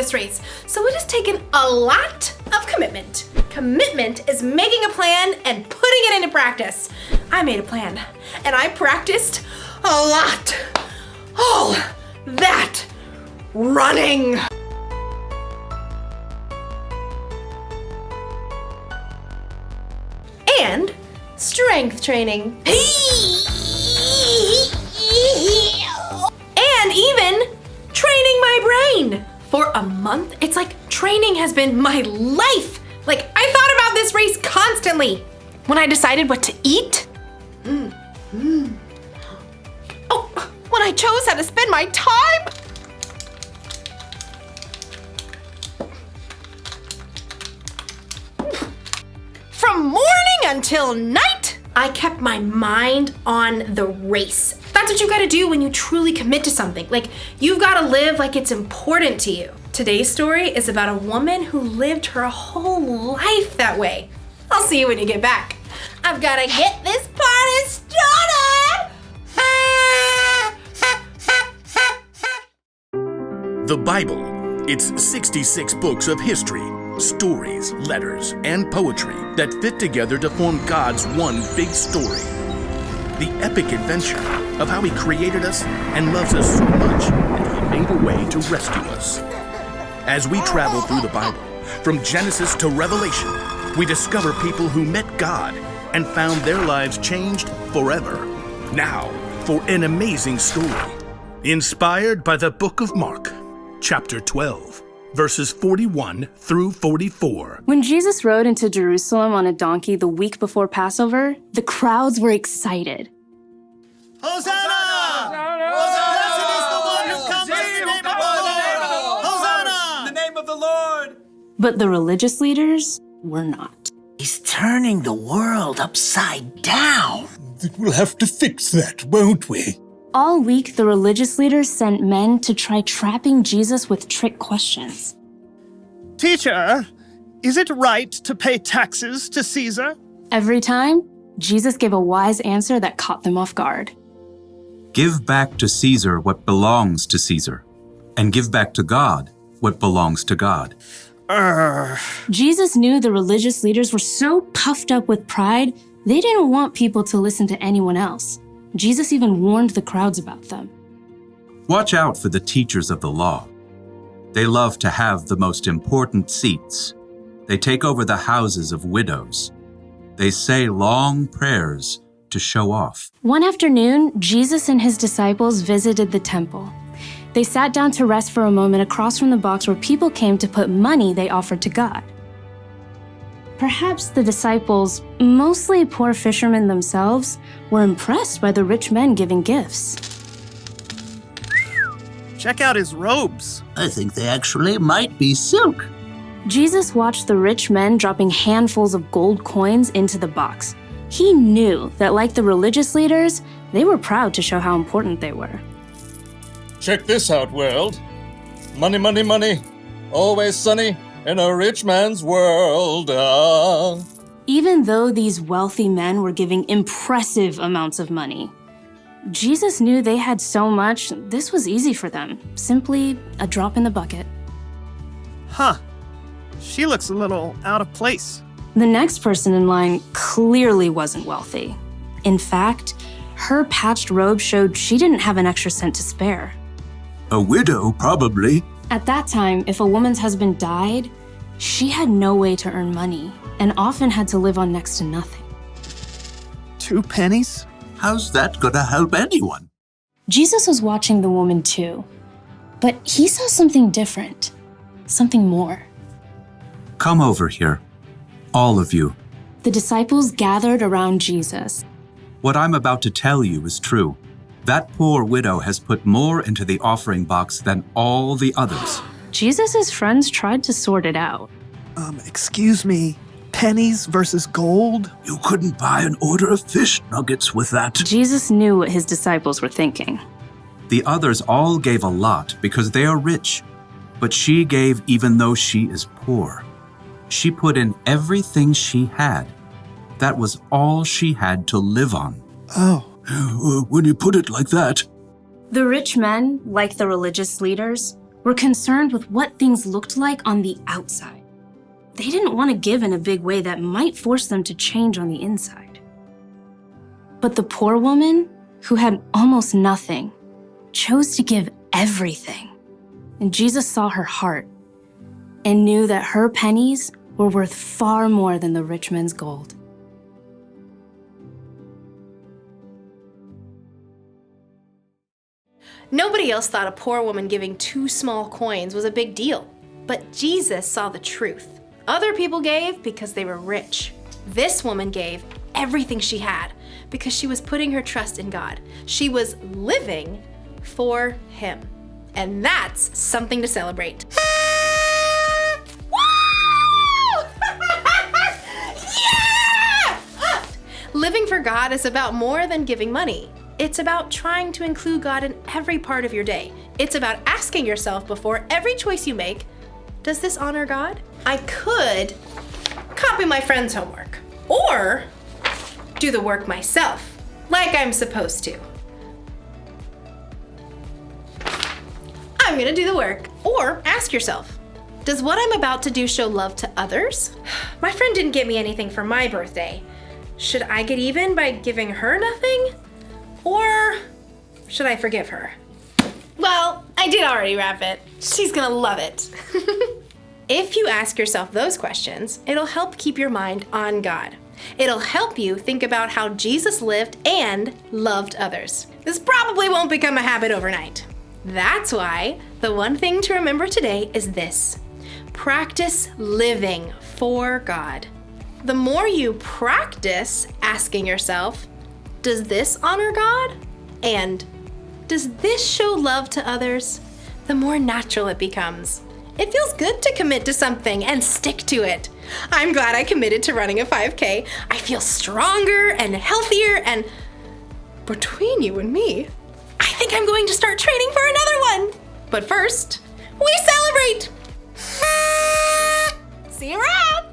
this race, so it has taken a lot of commitment. Commitment is making a plan and putting it into practice. I made a plan, and I practiced a lot. All that running. And strength training. And even training my brain. For a month, it's like training has been my life. Like, I thought about this race constantly. When I decided what to eat. Oh, when I chose how to spend my time. From morning until night, I kept my mind on the race. That's what you gotta do when you truly commit to something. Like, you've gotta live like it's important to you. Today's story is about a woman who lived her whole life that way. I'll see you when you get back. I've gotta get this party started! The Bible. It's 66 books of history, stories, letters, and poetry that fit together to form God's one big story. The epic adventure of how He created us and loves us so much that He made a way to rescue us. As we travel through the Bible, from Genesis to Revelation, we discover people who met God and found their lives changed forever. Now, for an amazing story, inspired by the book of Mark, chapter 12, verses 41 through 44. When Jesus rode into Jerusalem on a donkey the week before Passover, the crowds were excited. Hosanna! Blessed is the one who comes in the name of the Lord! Hosanna! In the name of the Lord! But the religious leaders were not. He's turning the world upside down. We'll have to fix that, won't we? All week, the religious leaders sent men to try trapping Jesus with trick questions. Teacher, is it right to pay taxes to Caesar? Every time, Jesus gave a wise answer that caught them off guard. Give back to Caesar what belongs to Caesar, and give back to God what belongs to God. Jesus knew the religious leaders were so puffed up with pride, they didn't want people to listen to anyone else. Jesus even warned the crowds about them. Watch out for the teachers of the law. They love to have the most important seats. They take over the houses of widows. They say long prayers to show off. One afternoon, Jesus and his disciples visited the temple. They sat down to rest for a moment across from the box where people came to put money they offered to God. Perhaps the disciples, mostly poor fishermen themselves, were impressed by the rich men giving gifts. Check out his robes. I think they actually might be silk. Jesus watched the rich men dropping handfuls of gold coins into the box. He knew that, like the religious leaders, they were proud to show how important they were. Check this out, world. Money, money, money. Always sunny in a rich man's world. Even though these wealthy men were giving impressive amounts of money, Jesus knew they had so much, this was easy for them. Simply a drop in the bucket. Huh. She looks a little out of place. The next person in line clearly wasn't wealthy. In fact, her patched robe showed she didn't have an extra cent to spare. A widow, probably. At that time, if a woman's husband died, she had no way to earn money and often had to live on next to nothing. 2 pennies? How's that gonna help anyone? Jesus was watching the woman too, but he saw something different, something more. Come over here, all of you. The disciples gathered around Jesus. What I'm about to tell you is true. That poor widow has put more into the offering box than all the others. Jesus' friends tried to sort it out. Excuse me, pennies versus gold? You couldn't buy an order of fish nuggets with that. Jesus knew what his disciples were thinking. The others all gave a lot because they are rich, but she gave even though she is poor. She put in everything she had. That was all she had to live on. Oh. When you put it like that. The rich men, like the religious leaders, were concerned with what things looked like on the outside. They didn't want to give in a big way that might force them to change on the inside. But the poor woman, who had almost nothing, chose to give everything. And Jesus saw her heart and knew that her pennies were worth far more than the rich man's gold. Nobody else thought a poor woman giving 2 small coins was a big deal, but Jesus saw the truth. Other people gave because they were rich. This woman gave everything she had because she was putting her trust in God. She was living for Him. And that's something to celebrate. Woo! Yeah! Living for God is about more than giving money. It's about trying to include God in every part of your day. It's about asking yourself before every choice you make, does this honor God? I could copy my friend's homework or do the work myself, like I'm supposed to. I'm gonna do the work. Or ask yourself, does what I'm about to do show love to others? My friend didn't get me anything for my birthday. Should I get even by giving her nothing? Or should I forgive her? Well, I did already wrap it. She's gonna love it. If you ask yourself those questions, it'll help keep your mind on God. It'll help you think about how Jesus lived and loved others. This probably won't become a habit overnight. That's why the one thing to remember today is this: practice living for God. The more you practice asking yourself, does this honor God? And does this show love to others? The more natural it becomes. It feels good to commit to something and stick to it. I'm glad I committed to running a 5K. I feel stronger and healthier, and between you and me, I think I'm going to start training for another one. But first, we celebrate! See you around!